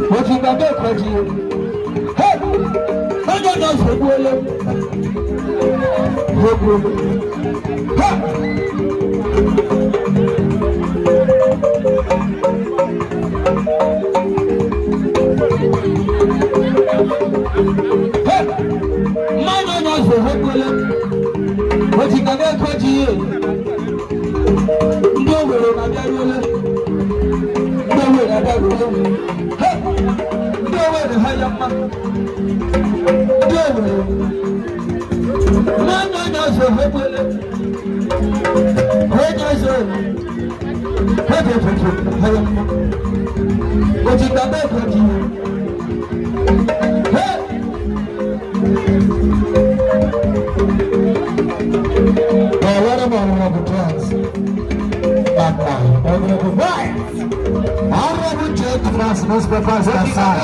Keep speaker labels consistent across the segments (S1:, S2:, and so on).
S1: What you got there, Crazy? Hey! I don't know who will it. What you got there, Crazy? No way, my dad will. No way, I got to. Hey! No way, the high up. No way. Man, knows who will it. What I say? What you got there, Crazy? Hey! What about the plans? Honorable Judge Francis Papas Kasai.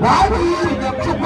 S1: I